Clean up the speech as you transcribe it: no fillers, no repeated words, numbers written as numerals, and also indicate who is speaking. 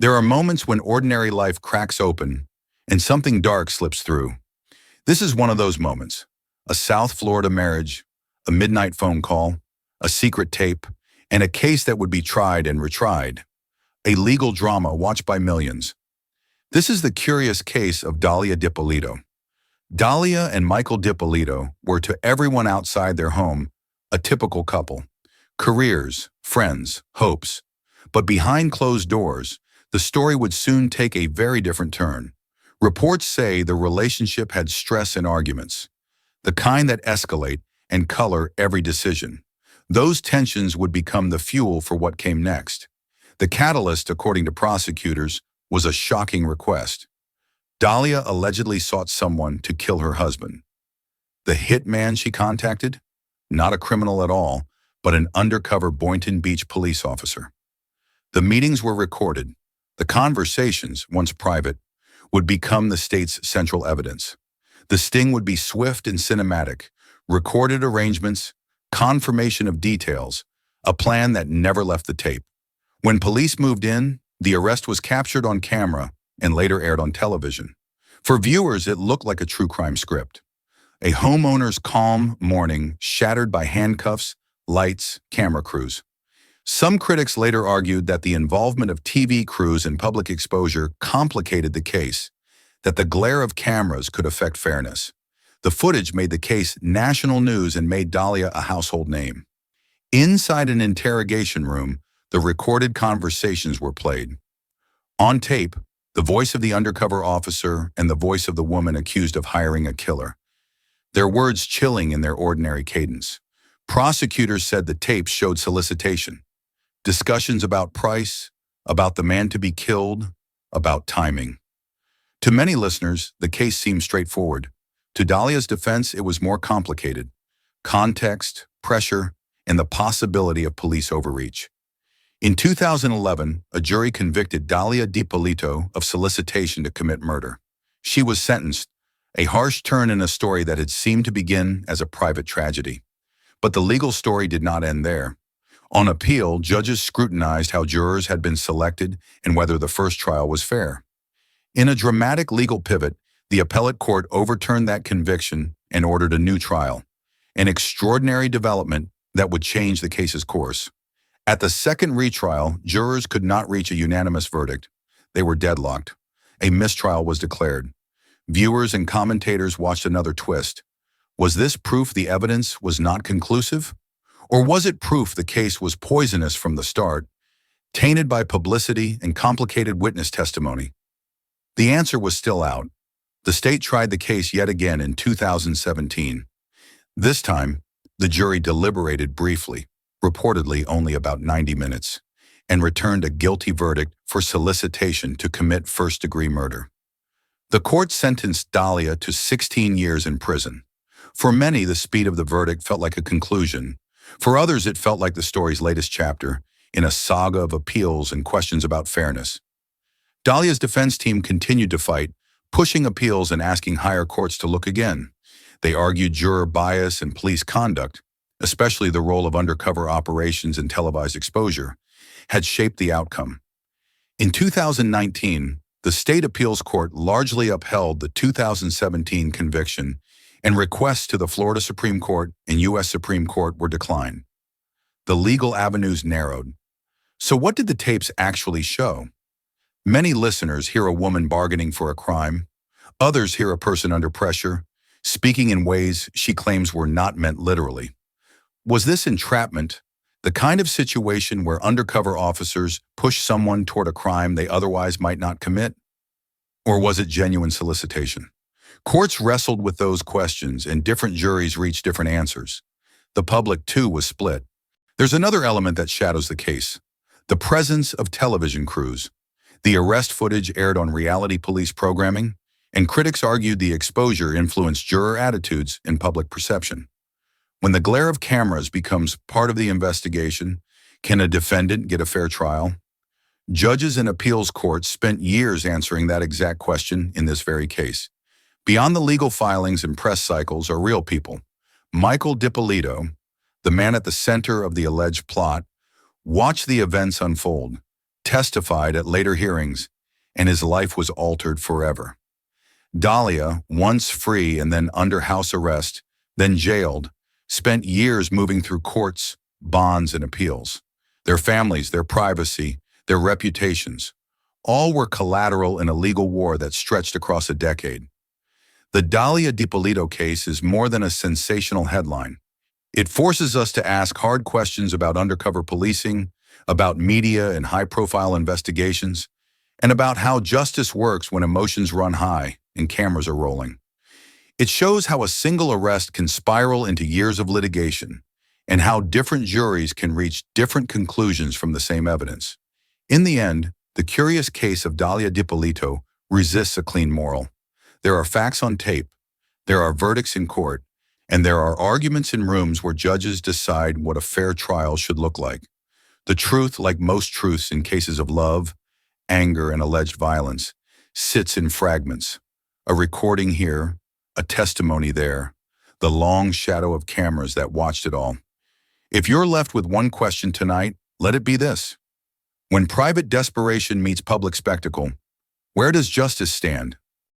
Speaker 1: There are moments when ordinary life cracks open and something dark slips through. This is one of those moments. A South Florida marriage, a midnight phone call, a secret tape, and a case that would be tried and retried. A legal drama watched by millions. This is the curious case of Dalia Dippolito. Dalia and Michael Dippolito were to everyone outside their home a typical couple. Careers, friends, hopes. But behind closed doors, the story would soon take a very different turn. Reports say the relationship had stress and arguments, the kind that escalate and color every decision. Those tensions would become the fuel for what came next. The catalyst, according to prosecutors, was a shocking request. Dalia allegedly sought someone to kill her husband. The hitman she contacted? Not a criminal at all, but an undercover Boynton Beach police officer. The meetings were recorded. The conversations, once private, would become the state's central evidence. The sting would be swift and cinematic, recorded arrangements, confirmation of details, a plan that never left the tape. When police moved in, the arrest was captured on camera and later aired on television. For viewers, it looked like a true crime script. A homeowner's calm morning shattered by handcuffs, lights, camera crews. Some critics later argued that the involvement of TV crews and public exposure complicated the case, that the glare of cameras could affect fairness. The footage made the case national news and made Dalia a household name. Inside an interrogation room, the recorded conversations were played. On tape, the voice of the undercover officer and the voice of the woman accused of hiring a killer. Their words chilling in their ordinary cadence. Prosecutors said the tapes showed solicitation. Discussions about price, about the man to be killed, about timing. To many listeners, the case seemed straightforward. To Dalia's defense, it was more complicated. Context, pressure, and the possibility of police overreach. In 2011, a jury convicted Dalia Dippolito of solicitation to commit murder. She was sentenced, a harsh turn in a story that had seemed to begin as a private tragedy. But the legal story did not end there. On appeal, judges scrutinized how jurors had been selected and whether the first trial was fair. In a dramatic legal pivot, the appellate court overturned that conviction and ordered a new trial, an extraordinary development that would change the case's course. At the second retrial, jurors could not reach a unanimous verdict. They were deadlocked. A mistrial was declared. Viewers and commentators watched another twist. Was this proof the evidence was not conclusive? Or was it proof the case was poisonous from the start, tainted by publicity and complicated witness testimony? The answer was still out. The state tried the case yet again in 2017. This time, the jury deliberated briefly, reportedly only about 90 minutes, and returned a guilty verdict for solicitation to commit first-degree murder. The court sentenced Dalia to 16 years in prison. For many, the speed of the verdict felt like a conclusion. For others, it felt like the story's latest chapter in a saga of appeals and questions about fairness. Dalia's defense team continued to fight, pushing appeals and asking higher courts to look again. They argued juror bias and police conduct, especially the role of undercover operations and televised exposure, had shaped the outcome. In 2019, the state appeals court largely upheld the 2017 conviction, and requests to the Florida Supreme Court and U.S. Supreme Court were declined. The legal avenues narrowed. So what did the tapes actually show? Many listeners hear a woman bargaining for a crime. Others hear a person under pressure, speaking in ways she claims were not meant literally. Was this entrapment, the kind of situation where undercover officers push someone toward a crime they otherwise might not commit? Or was it genuine solicitation? Courts wrestled with those questions, and different juries reached different answers. The public, too, was split. There's another element that shadows the case: the presence of television crews. The arrest footage aired on reality police programming, and critics argued the exposure influenced juror attitudes and public perception. When the glare of cameras becomes part of the investigation, can a defendant get a fair trial? Judges and appeals courts spent years answering that exact question in this very case. Beyond the legal filings and press cycles are real people. Michael Dippolito, the man at the center of the alleged plot, watched the events unfold. testified at later hearings, and his life was altered forever. Dalia, once free and then under house arrest, then jailed, spent years moving through courts, bonds, and appeals. Their families, their privacy, their reputations, all were collateral in a legal war that stretched across a decade. The Dalia Dippolito case is more than a sensational headline. It forces us to ask hard questions about undercover policing, about media and high-profile investigations, and about how justice works when emotions run high and cameras are rolling. It shows how a single arrest can spiral into years of litigation, and how different juries can reach different conclusions from the same evidence. In the end, the curious case of Dalia Dippolito resists a clean moral. There are facts on tape, there are verdicts in court, and there are arguments in rooms where judges decide what a fair trial should look like. The truth, like most truths in cases of love, anger, and alleged violence, sits in fragments. A recording here, a testimony there, the long shadow of cameras that watched it all. If you're left with one question tonight, let it be this. When private desperation meets public spectacle, where does justice stand?